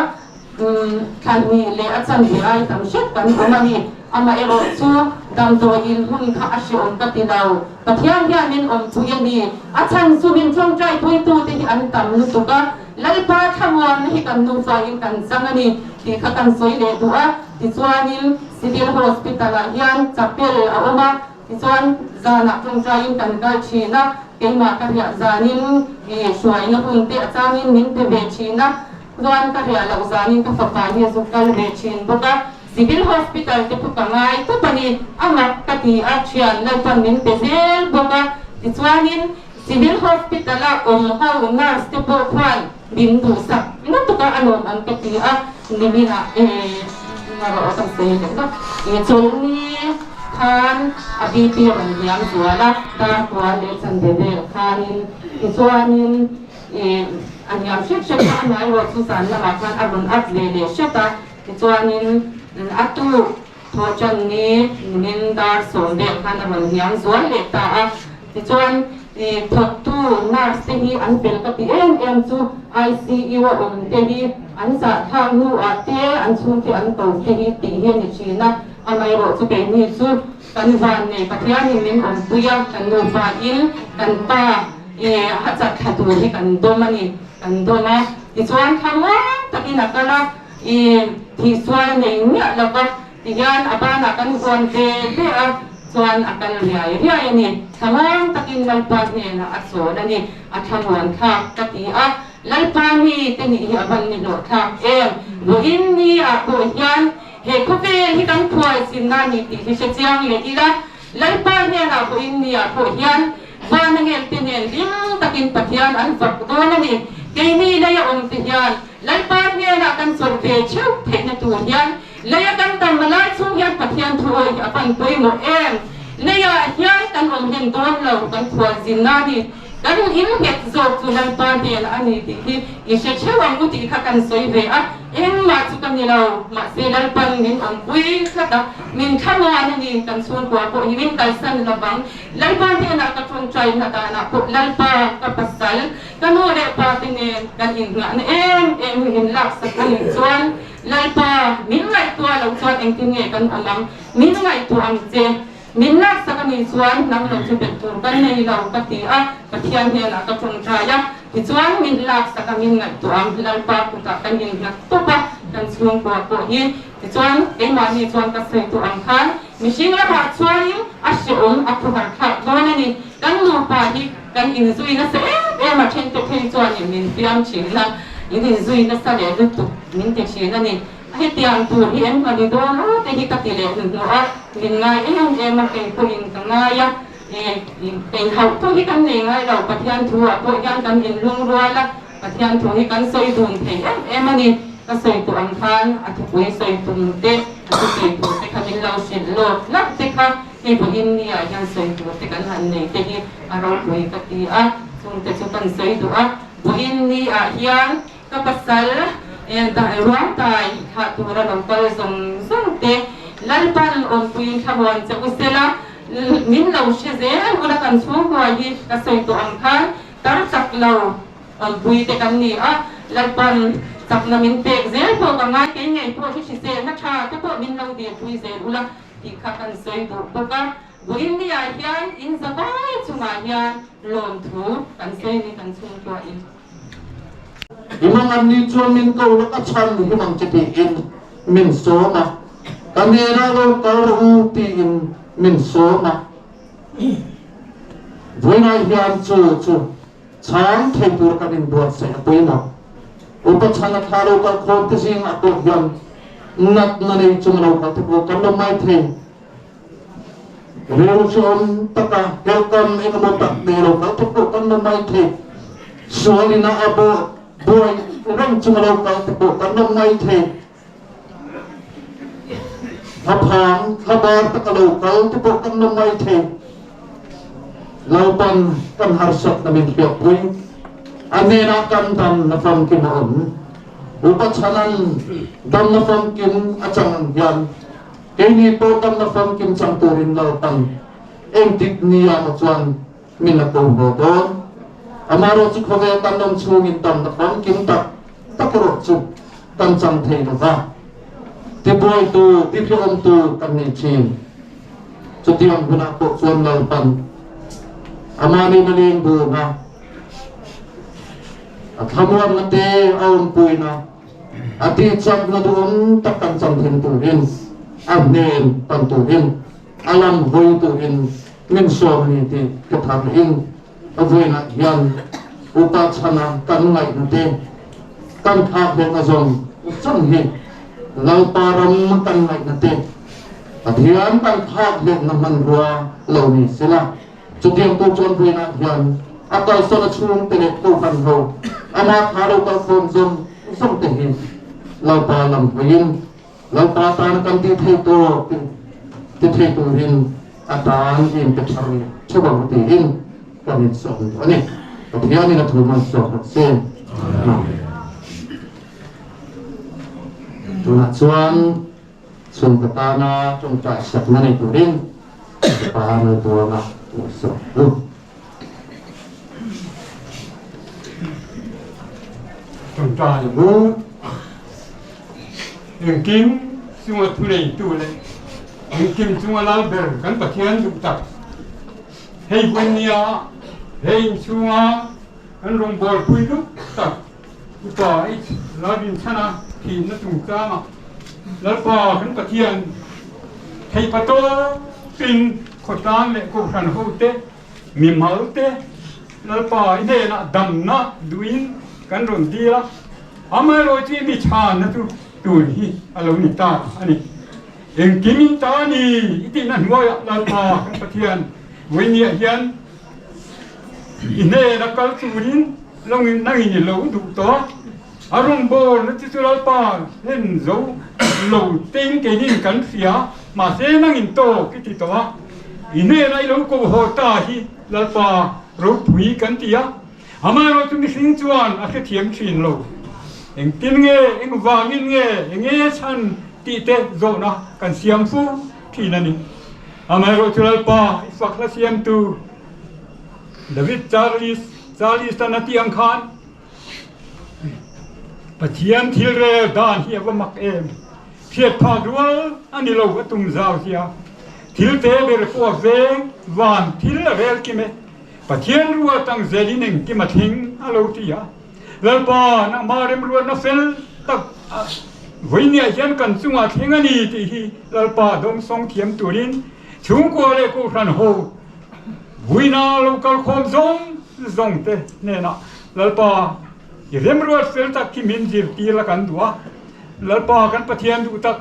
คันนี้เลยอาจารย์ที่ไอ้ทำชุดกันอมานี่อามาเอโรซูดำโดยอินหุ่นข้าอาชีอมกัติดาวปะเทียงยานินอมทุยันดีอาจารย์สุวินช่วงใจทุยตูที่อันตำนุตุกะไล่ปาขมวนให้กันนูฟาอินกันจังนี้ที่ข้ากันสวยเลยตัวที่ส่วนนี้ซิวิลโฮสพิตาลยันจับเปลืออมาที่ส่วนจานักช่วงใจอินกันกัลชีนะเก่งมากกันอย่างจานินช่วยนักอุ่นเตะจานินมินเตเบชีนะส่วนกันอย่างเราจานินก็ฝักใฝ่ที่สุดกันเบชินบุกะซิวิลโฮสพิตาลที่พูดกันไงทุกวันนี้อามาคดีอาชีพเล่นปันมินเตเซลบุกะที่ส่วนนี้Civil Hospital how nurse te po kwan bindu sa ino to ka ano ang katia ni na ngaro sa sele no choni khan abiti man yang suala ta kwale sandede khanin iswanin anyam shek na ro susan na makan arun atlele sheta iswanin atu thojan ni nindar sonde khan man yang suale ta iswan thật tu nurse hi an pel ka ti em chu ICU te hi an sa thang nu ate an chung ti an to te hi ti hi ni china amai ro chu ke ni chu kan van ne pathian ni nim an tuya kan no fa in kan pa ha cha kha tu hi kan do mani kan do na ti chuan khama takina kala ti chuan ne ni la ba ti yan abana kan kon te te aส่วนอาการเรียนี่ทั้งวันตะกินไลปานเนี่ยนะอัศวนี่อัฐมวนค่ะกติอ่ะไลปานี่เตนี่บันนี่โลค่ะบุอินนี่อ่ะบุยันเฮคุเฟที่กันควายสินนานี่ที่เชียงเลยอีละไลปานเนี่ยนะบุอินนี่อ่ะบุยันบ้านเงี้ยที่เนี่ยลิ้มตะกินปัทยานอันฝักตัวนั่นนี่เกนี่เลยองค์ที่ยันไลปานเนี่ยนะกันส่วนเฟเชื่อเพนตัวยันเลยกันทำมาไล่ช่วงยันปัทยานถวยปันตัวหมดเลยยันกันองค์เห็นตัวเรากันควายสินนานี่กันอินเห็ดโจกสุนันปานเนี่ยอันนี้ที่อิเชเชวังมุติข้ากันสวยเลยอ่ะมาสุกันนี่เรามาเซลันปันมินองคุยข้ามินข้ามวันนี่กันส่วนกว่าพวกมินกันสันระบังลันปันเนี่ยนักกระทุ่งใจนักนักพวกลันปากับปัสสัลกันโมเดปาติเนกันอินงานอินลักสักกันส่วนลันปามินไงตัวเราส่วนเองที่เนี่ยกันอลังมินไงตัวอังเจมินนักสักนิส่วนนักเราจะเป็นตัวกันในเราปฏิอาปฏิอันเนี่ยนักกระทุ่งใจที่ส่วนมินลักสักมินไงตัวอังลันปากุตกันยิงนักตัวปะกันส่วนกว่าพวกนี้ที่ส่วนเอ็มมานี่ส่วนก็ใส่ตัวอังคันมิชิงละหัดส่วนนี้อาชีพอัพหัดขัดตอนนี้กันลูกปาที่กันอินซุยนั่นเสียมาเช่นตัวเพลงส่วนนี้มินเตรียมชิงละอินซุยนั่นสเลยดุตุมินเตชิงนั่นนี่ให้เตรียมตัวที่เอ็มมาดีด้วยนะแต่ที่กัติเลนึงเนาะมินไงเอ็มมาเป็นผู้หญิงต่างง่ายเป็นเขาตัวที่กันเองเราปฏิญาณทัวปฏิญาณกันอินลุงรัวละปฏิญาณทัวที่กันสวยดุนเพลเอ็มมานี่ก็สวยตัวอังคารอาทิตย์วันสวยตัวเด็กอาทิตย์สวยตัวแต่กันเราเสียโลกนักแต่ค่ะให้ผู้หญิงนี่ยังสวยตัวแต่กันหันนี่แต่ที่เราคุยกันที่ส่งแต่สุกันสวยตัวผู้หญิงนี่ยังก็ภาษาdahil ruang tay hatura ng palazong sante lalpan on puyin kawan sa usela minlaw siya zela wala kan suwayi kasi ito ang kan tarsaklaw ang puyi te kami lalpan sak namin pek zela po kanga kanya po si zela na cha to po minlaw di puyi zela wala ikakan sa ito po ka buin niya yan in sa bahay sumayan lon tu kan sa ini kan suwayi Imang ani chuan min ko lo ka chan ni imang chiti in min so ma kamera lo ka ru ti in min so ma voina hian chu chang thei tur ka din buat se apoina upa chana tharo ka khon ti sing apo hian nat na nei chung lo ka tu ka lo mai thei reu chon taka welcome in mo tak de lo ka tu ka lo mai thei sualina abo boy ram chumalo ka tu ka no mai the haphang khabar ta ka lo ka tu ka no mai the laupan kan harsat na min hiap pui anena kan dan na fam kin on upat chanan dan na fam kin achang yan kini to kan na fam kin chang turin laupan eng tit niya mo chuan min na ko ho don amaro chu khove tan nom chung in tam na khom kin tak takro chu tan chang thei na ba ti boy tu ti phom tu kan ni chin chu ti am guna ko chuan lau pan amani maling bu na athamuan na te aun puina ati cham na dum tak kan chang thin tu rin amnen tan tu rin alam hoi tu rin min som ni ti ka tham in avoina yan upa chana kan ngai na te kan thak de na zong chang hi lau param kan ngai na te athian kan thak de na man ruwa lo ni sila chudiam tu chon avoina yan akal so na chung te ne tu kan ho ama kharo ka phom zom som te hi lau pa lam hin lau pa tan kan ti thei to ti thei tu rin atan in ke thari chobang ti in kan so ani athian ni na thu man so se tu na chuan sum ka ta na chung ta sak na ni tu rin pa na tu na so chúng ta là bố những kim chúng ta thu này tu này những kim chúng ta làm bền cán bạc thiên dụng tập hay quên nia hay chúng ta cán rong bò quỳ lúc tập tập ít là bình chana thì nó chúng ta mà là bò cán bạc thiên hay bắt đầu pin khói tan lệ cổ sản hậu tê mềm máu tê là bò ít này là đầm nó đuôi kan ron ti la amaro chi mi chan na tu ni alo ni ta ani en kimin ta ni iti nan ngoya la pa kan pathian we ni hian ine na kal churin long nang ni lo du to arung bo na ti la pa hen zo lo teng ke ni kan sia ma se nang in to ki ti to ine na lo ko ho ta hi la pa ro pui kan ti ya amaro tu mi sing chuan a ke thiam thin lo eng tin nge eng wangin nge enge chan ti te zo na kan siam fu thi na ni amaro chulal pa isakla siam tu David Charles tanati ang khan pathian thil re dan hi wa mak em phiat pha dual ani lo atum zau sia thil te ber ko veng wan thil la vel ki me pathian ruwa tang zelin ki mathing alo tia lalpa na marem ruwa na fel tak voinia hian kan chunga thengani ti hi lalpa dom song thiam turin chung ko le ko ran ho voina local khom zong te ne na lalpa rem ruwa fel tak ki min jir ti la kan duwa lalpa kan pathian du tak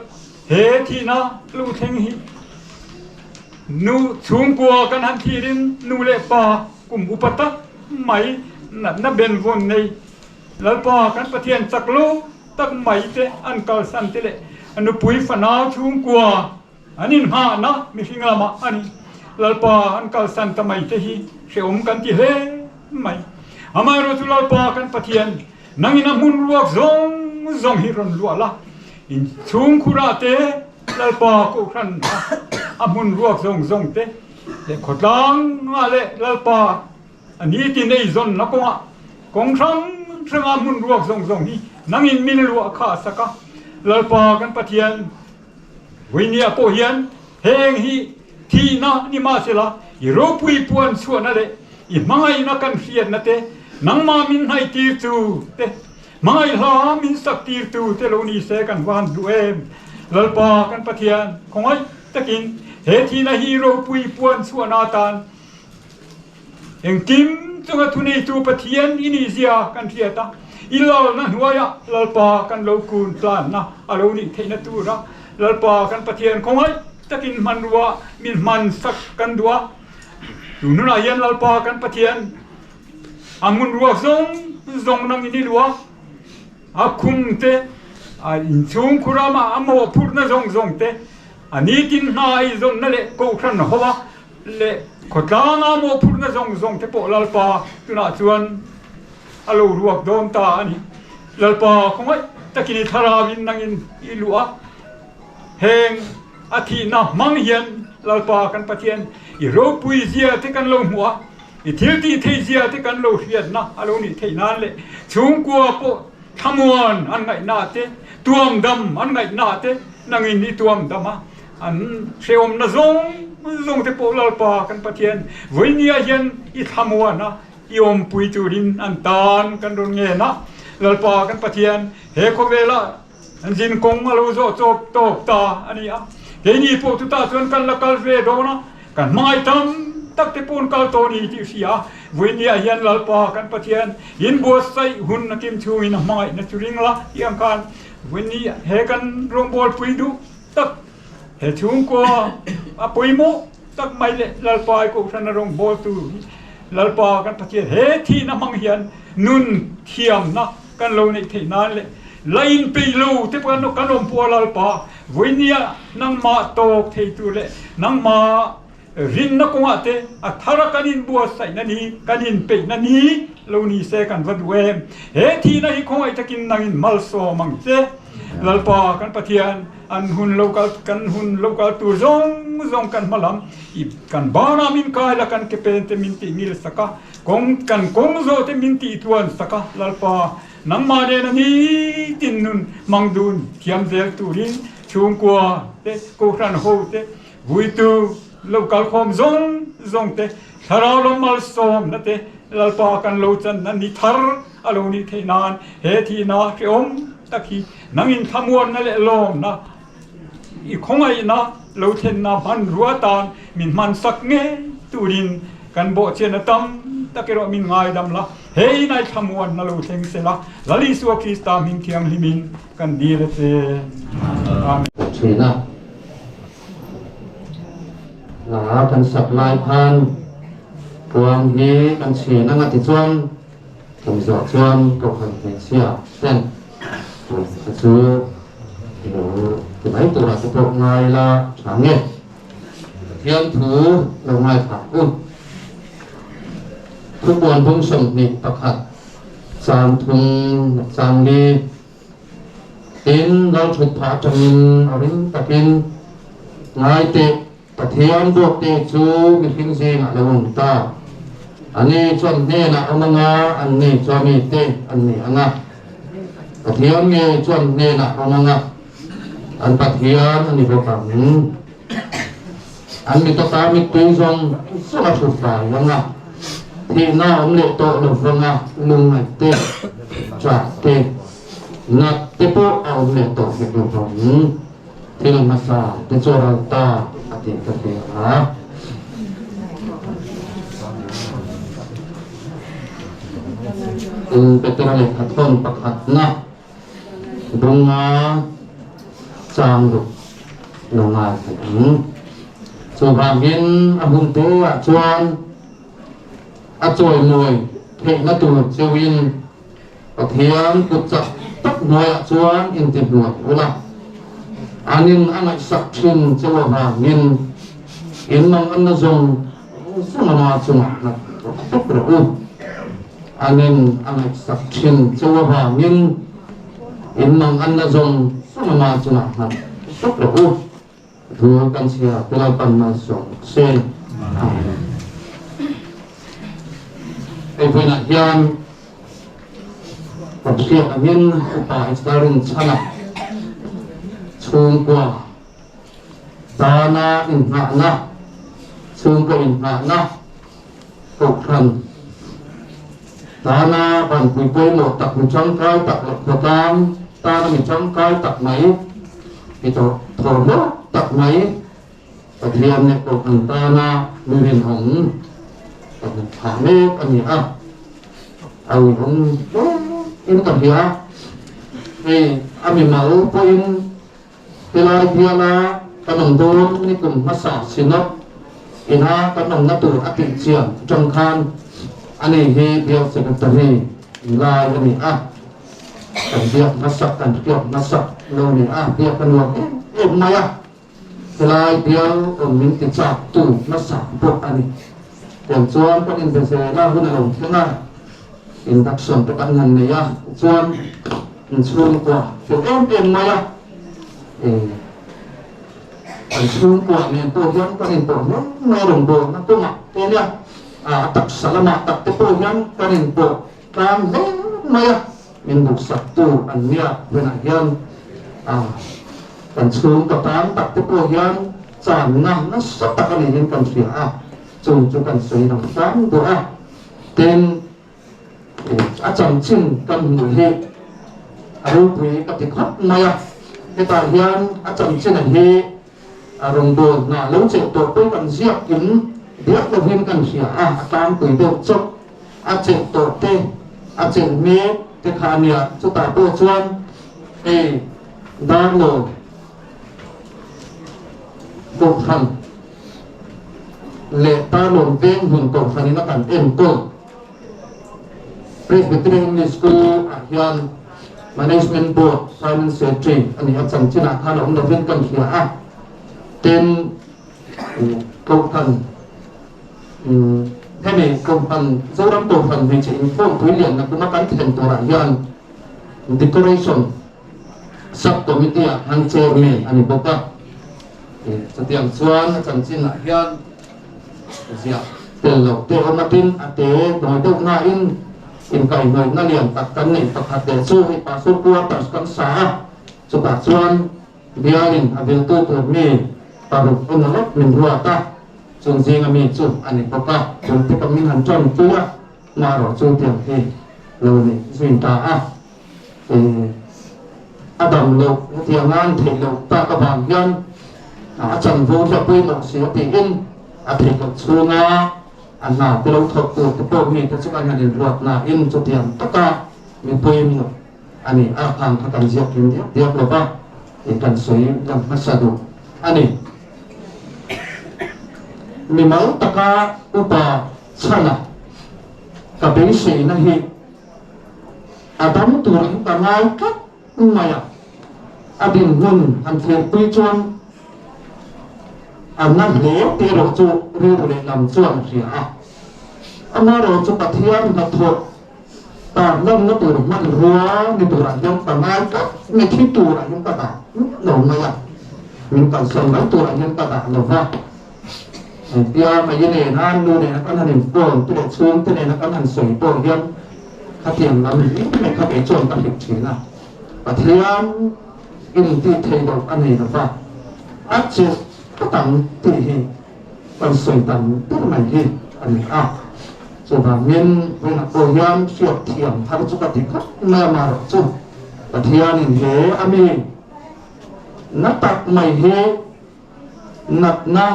he thi na lu theng hi nu chung ko kan han thirin nu le pa kum upata mai na ben von nei lalpa kan pathian chaklo tak mai te an kal san te le anu pui fana chung kwa anin ha na mi hinga ma ani lalpa an kal san ta mai te hi se om kan ti he mai amaro tu lalpa kan pathian nangina mun ruak zong hi ron luala in chung khura te lalpa ko khan amun ruak zong te le khotlang ale lalpa ani ti nei zon na ko kong sang amun ruak zong hi nangin min lu kha saka lalpa kan pathian winia po hian heng hi thi na ni ma sela i ro pui puan chuan ale i mangai na kan hian na te nang ma min hai ti chu te mangai la min sak ti tu te lo ni se kan wan du em lalpa kan pathian khongai takin he thi na hero pui puan chuan atan eng kim chunga thunei tu pathian ini zia kan thiata ilal na huaya lalpa kan lo kun plan na alo ni theina tu ra lalpa kan pathian khongai takin manwa min man sak kan dua tununa yan lalpa kan pathian amun ruak zong nang ini lua akum te a in chung kurama amo purna zong te ani tin na i zon na le ko khan howa le khotanga mo purna zong te po lalpa tuna chuan alo ruak dom ta ani lalpa khomai takini tharawin nangin ilua heng athi na mang hian lalpa kan pathian i ro pui zia te kan lo hua thiếu ti thấy gì thì cần lâu hiện na alo ni thấy nan lệ chúng qua po thamuan an ngai na te tuam dam an ngai na te nangin ni tuam dam a an seom na zong te po lalpa kan pathian voinia hian I thamuan na iom pui turin an tan kan ron nge na lalpa kan pathian he ko vela an jin kong alo zo chop top ta ani a he ni po tu ta chuan kan la kal ve do na kan mai tam tak te pun kal to ni ti sia voinia hian lalpa kan pathian in bo sai hun na kim chu in mai na churing la yang kan voinia he kan rong bol pui du tak he chung ko a pui mo tak mai le lalpa ko than rong bol tu lalpa kan pathian he thi na mang hian nun thiam na kan lo nei thei nan le lain pe lo te pan no kan om po lalpa voinia nang ma tok thei tu le nang ma rin na ko ate a thara kanin bua sai na ni kanin pe na ni lo ni se kan vad wem he thi na hi khoi takin nangin mal so mang che lalpa kan pathian an hun local tu zong kan malam I kan bana min kai la kan kepen te min ti mil saka kong zo te min ti tuan saka lalpa nang ma de na ni tin nun mangdun thiam zel turin chung kwa te ko khan ho te vui tu local khom zong te tharau lo mal som na te lalpa kan lo chan na ni thar alo ni theinan he thi na om takhi nangin thamuan na le lom na I khongai na lo then na man ruatan min man sak nge turin kan bo chen tam takero min ngai dam la hei nai thamuan na lo theng se la lali su krista min thiang limin kan di le se amen chena la kan sak lai phan puang hi kan chena ngati chuan kan zo chuan ko kan he sia ten chu cái máy tụ là cái bộ ngài là sáng nghe thiên thứ là ngài thẳngทุกวันพุ่งส่งนิประคัดสามทุงสามลีอินเราฉุดผาจังอรินตะกินงายเตะตะเทียนบวกเตะชูกินเสียงอะไรวงตาอันนี้ชวนเน่นะเอามางาอันนี้ชวนมีเตะอันนี้อ่ะตะเทียนเงี้ยชวนเน่นะเอามางาอันตะเทียนอันนี้พวกเราอันนี้ตัวตามีตัวทรงสุขสุขฝ่ายยังไงที่น้าอมเล็กโตหนึ่งฟังอ่ะลุงไอ้เต้จ่าเต้นัดเต้ปุ๊เอาเล็กโตเก็บลงตรงนี้ที่ลงมาซาเต้โจราตาอติกะเตหาเป็นตัวเล็กขัดต้นประคัดนะดงงาจางดุลงมาถึงสุภาพยินอบุญตัวชวนอาจอยมวยเพลนัตัวเชวินปะเทียนกุจับตักมวยชวนอินเตอร์หน่วยเวลาอันนี้อันไหนสักชิ้นเจ้าบ่าวยินอินมังอันนั้นทรงสมมาชนะนะตุกระอุอันนี้อันไหนสักชิ้นเจ้าบ่าวยินอินมังอันนั้นทรงสมมาชนะนะตุกระอุถือกันเสียเวลาปันมาส่งเส้นไอ้พวกนักยามผมเชื่ออันนี้อุปาอิสราเอลชนะชูงกว่าตานาอินหานะชูงกว่าอินหานะตกครันตานาบันปุยปุยหมดตักมีช่องกายตักหลับกระตามตามีช่องกายตักไหมมีตัวถอดหัวตักไหมตะเทียมเนี่ยตกอันตานามีเห็นหงถามเมฆอันนี้อ่ะเอาผมอินกับเฮียนี่อามีมาอุปอินเวลาเฮียนะกำลังโดนนี่กลุ่มมาสาสินกอินฮะกำลังนับตัวอติเชียนจงคานอันนี้เฮียเสกตรีลายอันนี้อ่ะกันเดียบมาสักกันเดียบมาสักเราเนี่ยอ่ะเดียบกันว่าเอ็มมาอ่ะเวลาเดียวมินติดจับตู้มาสักพวกอันนี้อย่างชวนก็อินเป็นเซล่าหุ่นอารมณ์ขึ้นมาอินดักชั่นประกันเงินเนี่ยชวนชวนกว่าชวนเอ็มมาอ่ะชวนกว่าเนี่ยตัวย้อนก็อินตัวเนี่ยไม่ลงตัวนั่นตัวหมักตัวเนี่ย tak salamat tak tepo yan kanin po kan maya min buk sabtu an niya benahian kan chung kapang tak tepo yan chan na sa takalihin kan siya chung kan sui ng kan doa ten acham chin kan muhi aru pui katikhat maya kita hian acham chin hi rong do na lo che to pui kan siap kin diak lo hin kan sia tam pui do chok a che to te a che me te khania chu ta po chuan dar lo ko khan le ta lo veng hun ko khani na kan en ko Presbyterian English School hian Management Board Simon Secretary ani acham china khan om lo hin kan sia ten công thần thế này công thần dấu đắm tổ thần vì chỉ phong thúy liền là cũng mắc cắn thiền tổ đại hiện decoration subcommittee hàng chairman anh bốc up cho tiền xuân chẳng xin lại hiện gì tiền lộc tiền ông Martin tế nói đâu na in cày người na liền tập cắn này tập hạt để su hay pa su qua tập cắn xá cho bà xuân bia liền avel tu tu mi paru unalot min ruata chung zinga mi chu ani poka chung te kamin han chon tua maro chu tiang he lo ni zwin ta adam lo tiang an the lo ta ka bang yan chan vo cha pui lo sia ti in the ka chunga na te lo thok tu te po mi te chu kan han ruat na in chu tiang taka mi pui mi ani khang ka kan jiak kin dia lo ba kan soi kan masadu ani memang taka upa sana kabisi na hi adam turang tangai kat maya adin hun han the pui chuan anna le te ro chu ri le lam chuan ria ama ro chu pathian na tho ta lam na tur man ruwa ni turang yang tangai kat ni thi turang yang ta no maya min kan son na turang yang ta lo va dia mai ne nan nu ne kan hanin pon tu chung tu ne kan han soi pon hian khatiam lam ni me kha be chon kan hik thina pathian in ti thei do an nei da fa ache tang ti hi kan soi tan tu mai hi an so ba min when a program siap thiam har chu ka tik na ma ro chu pathian in he ami na tak mai he nat na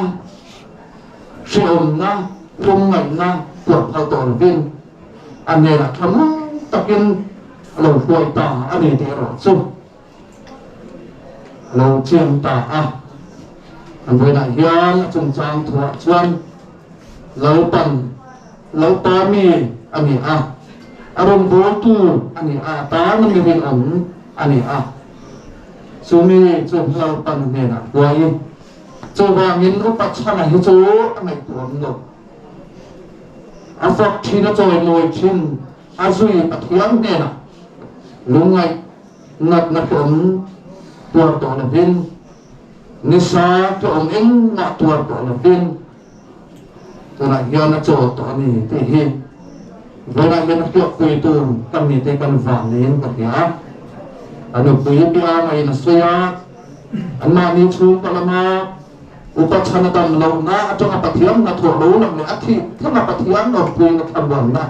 siom na rum ngai na tuat thao tol vin anh này là thấm takin lâu phôi ta anh này thì rõ chung lâu chiêm ta anh với đại hiền chung trang thua chuan lâu ta mi anh này arom bố tu anh này ta nó mi hình ẩm anh này chú mi chung lâu pan này là quay cho vàng in nó bắt chăn này chú anh này tuấn rồi phật thì nó rồi ngồi trên duy bắt hiến nè lúc này nát ống tuột tổ là viên nisa cho ông anh nát tuột tổ là viên rồi lại hiến nó cho tổ này thì hiến rồi lại hiến nó kêu quỳ tu cầm này thì cầm vàng lên bật giá anh quỳ bia này nó suy anh mà đi chú palama upachana dam lo na atong apathiam na tho lo lang ne athi thang apathiam no pui na thamwan na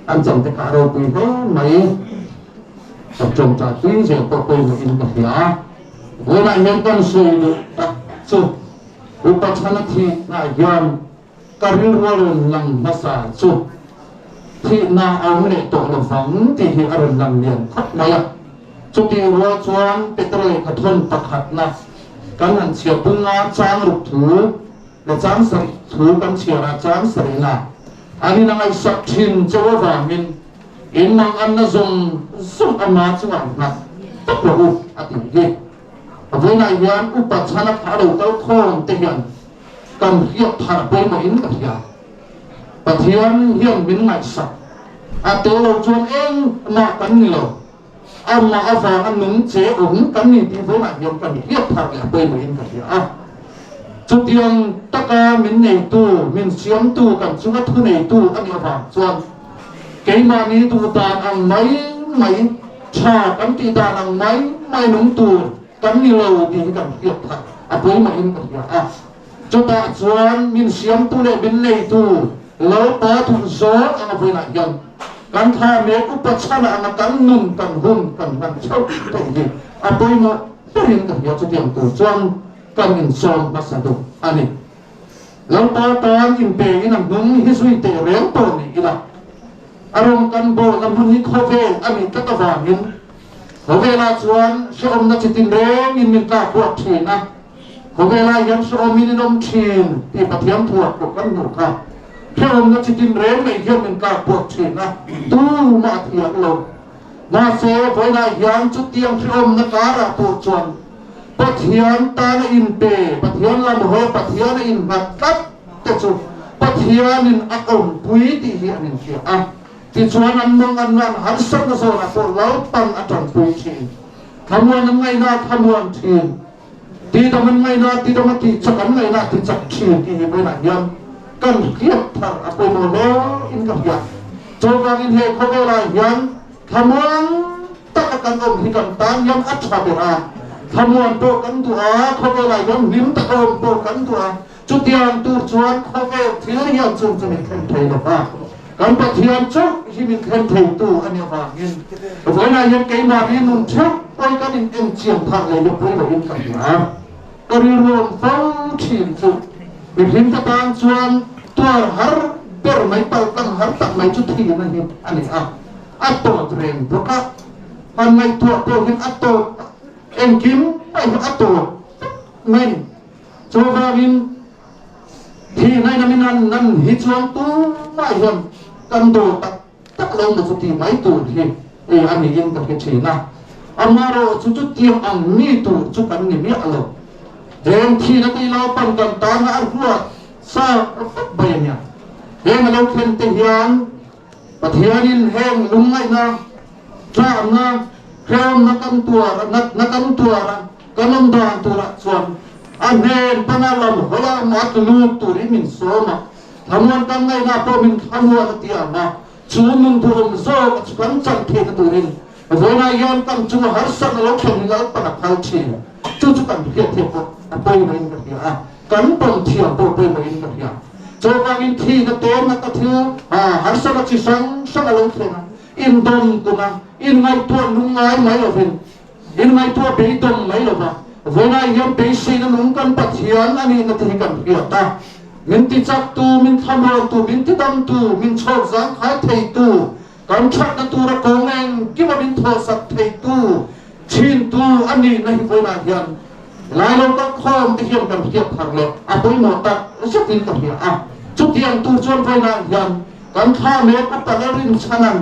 an chang te ka ro pui he mai tập trung ta tuy je ko pui no in ka ya wo na men kan sui no ta chu upachana thi na yam karil rolun lang masa chu thi na ang ne to lo phang ti hi aron lang lian khat maya chu ti ro chuan petrol ka thon pakhat na kan han chia bunga chang ruk thu le chang sari thu kan chia ra chang sari na ani na ngai sak thin chawa wa min in mang an na zong sum ama chuwa na tak lo ati ge avoi na yan upachana pharo kal khom te hian kan hiap thar pe ma in ka hian pathian hian min ngai sak ate lo chuan eng ma kan ni lo amma afa an nung che kan ni ti voi na hian kan hiap thar la pe ma in ka hian จุดยังตะกามินในตู้มินเสียมตู้กันชุดทุนในตู้อันนี้ว่าส่วนเกมมานี้ตู้ตาอันไม่ชากันตีตาอันไม่หนุ่มตู้กันนี่เราดีกันเกียรติอ่ะไปมาอินกันอ่ะจุดตาส่วนมินเสียมตู้เลยมินในตู้เราปาถุงโซ่อันไปไหนยังกันท่าเมฆอุปชาอันกันนุ่มกันหุ่นกันเช่าตัวนี้อ่ะไปมาเรียนกันจุดยังตู้ส่วนกันอินซอมมาสะดุอันนี้แล้วตอนอินเปย์นั่นนุ่งฮิสุยเตเรียงตัวนี้อีละอารมณ์กันโบกันพุ่นนี้โคเวอันนี้ก็ต้องวางอินโคเวลาชวนชมนักจิตเรียงอินมินตาพวกชีนะโคเวลายังชมมินนมชีนที่ปะเทียมถั่วพวกกันหนูค่ะชมนักจิตเรียงในเที่ยวมินตาพวกชีนะตู้มาเทียบลงมาเสียเวลายังจุดเตียงชมนักการะตัวชวนปะเทียนตาอินเปปะเทียนลำหัวปะเทียนอินบัดตัดแต่จุปะเทียนอินอักอมปุยที่เฮียนินเกียอ่ะที่ชวนอันมึงอันนั้นหันสักกระโซนอ่ะพวกเราปังอาจารย์ปุยทีทำวันนั้นไงนะทำวันทีที่ทำมันไงนะที่ทำมันที่จักกันไงนะที่จักทีที่ไปไหนยังกันเกียรติอ่ะไปโมโนอินกับยังโจกันอินเฮเขาเวลายังทำวันตักกันอมที่กันตั้งยังอัจฉริยะทำวันโตกันตัวเขาเวลายังนิ่มตะโกนโตกันตัวจุดยังตัวชวนเขาเวลที่ยังจุดจะมีคนไทยหรอปะกันปะเทียนชุกที่มีคนไทยตัวอันนี้ว่าเงินเวลายังเกี่ยมาเงินนุ่งชุกไปกันอินเชียงทางเลยยกไปเลยอินกันนะก็เรียนรวมฟังชินชุกมีพิมพ์ตางชวนตัวหาเปิดไม่เปิดตั้งหาตักไม่จุดที่นั่นเองอันนี้อัตโตเทรนเพราะว่ามันไม่ตัวเปิดอัตโตเอ็งกิมไม่อัตโตไม่โจวาวินที่ในนั้นฮิจวนตู้ไม่เห็นกันโดตักลงมาสุดที่ไม่ตู้ที่อันนี้ยังกับเฉยนะอามาโรจุดเตียงอันนี้ตู้จุดอันนี้ไม่เอาเดินที่นั่นที่เราปั้นกันตามอันหัวซาใบเนี่ยเดินเราเข็นเตียงปะเทียนินแห้งลุงไงนะจ้านะแค่นักกันตัวกันลงดานตัวส่วนอันเดินปนาลมหัวมัดลูกตัวนี้มินโซมาทำวันกันไงนะพอมินทำวันเตียนะชูมุนตัวมินโซกันจังเทนตัวนี้เวลาย้อนกันจูหันสันเราเข็นเราปนักเขาเชี่ยจูกันเทียบไปไม่กันเดียวกันปนเทียบไปไม่กันเดียวโจกังอินที่ก็เต็มนักเที่ยวหันสันจิสังเราเข็นอินดมตัวนะอินไงตัวนุ่งไงไม่หรอกอินไงตัวเบย์ดมไม่หรอกเวลายังเบย์ซีนนุ่งกันปัจเจียนอันนี้นักที่กันเดียวตามินติจักตูมินทำเราตูมินติดำตูมินชอบสังขายไทยตูกันชักนัตัวระกงเองกิบมินโทสัตไทยตูชินตูอันนี้ในเวลาเยันหลายเราต้องข้อมที่เกี่ยวกันเกี่ยวกับเลยอ่ะไปหมดตัดสักทีกันเดียวจุดยังตูจนเวลาเยันกันข้าเมฆอัปตะรินชนัน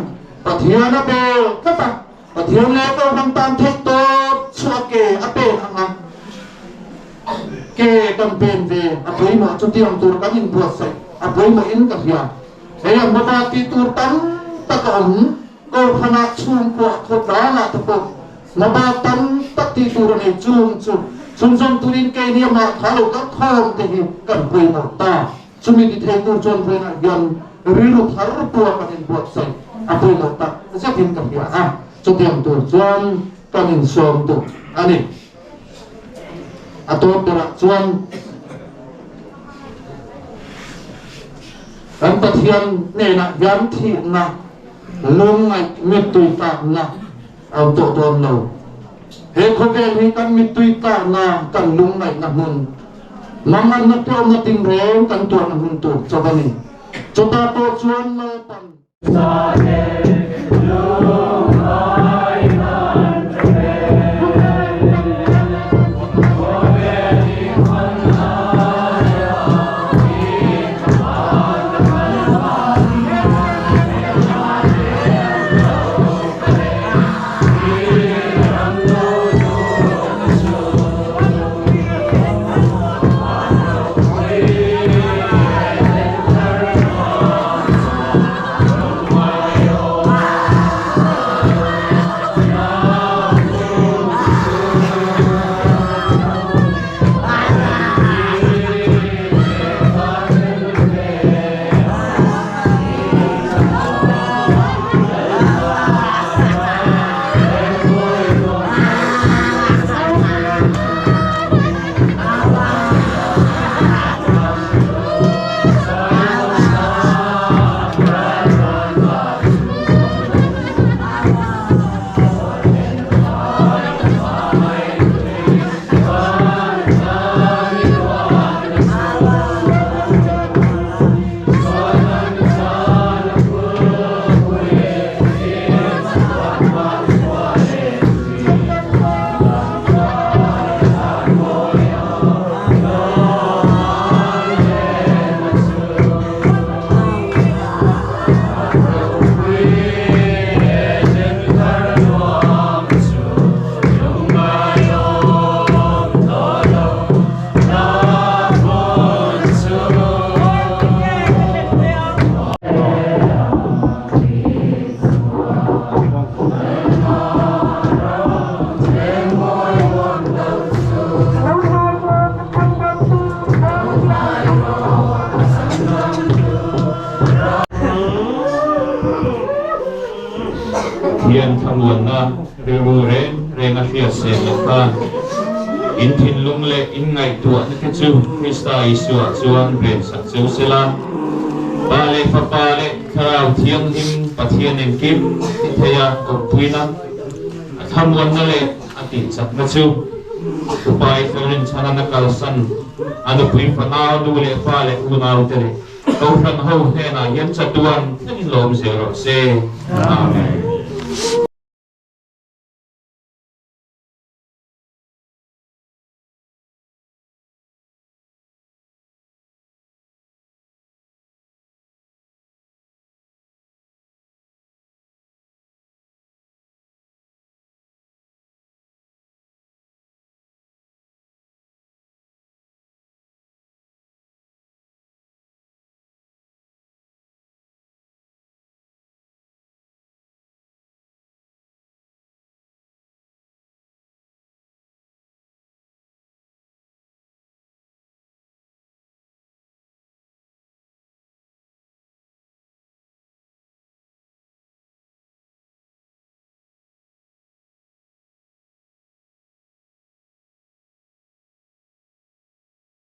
ปะเทียนเบลก็ตักปะเทียนเล็กก็ทำตามเทคโตชัวเกอเปนอ่ะเกกันเป็นเวอภัยหมดจุดที่ยังตัวกันยินบวชใส่อภัยหมดอินกับยาเฮียมาบาตีตัวตั้งตะกันก็ขณะชุมกว่าคนร้ายละตะกุมาบาตั้งตัดตีตัวในจุ่มตัวนี้เกเนี่ยมาขาลูกก็ข้ามที่กันไปหมดตาชุมิติเทตัวจนไปนะยันหรือลูกทารตัวกันยินบวชใส่อภัยหมดตาจะทิ้งกับยาจุดที่ยังตัวจนกันยินสมตัวอันนี้atau peraturan empatian nena ganti na lungai mituita na untuk dono he khovel hi kan mituita na kan lungai na mun mangan na to na tingreng kan to na mun to coba ni coba to chuan na pan sa he lungai na Pathian thamuan na riru ren renga hria se lokha in thin lung le in ngai tua na ke chu Krista Isua chuan ren sak chu sela pale fa pale kharau thiang him Pathian en kim ti theya ok puina thamuan na le ati chak na chu upai tharin chana na kalsan anu pui fanau du le pale unau tere kau ran ho he na yan chatuan in lom zero se amen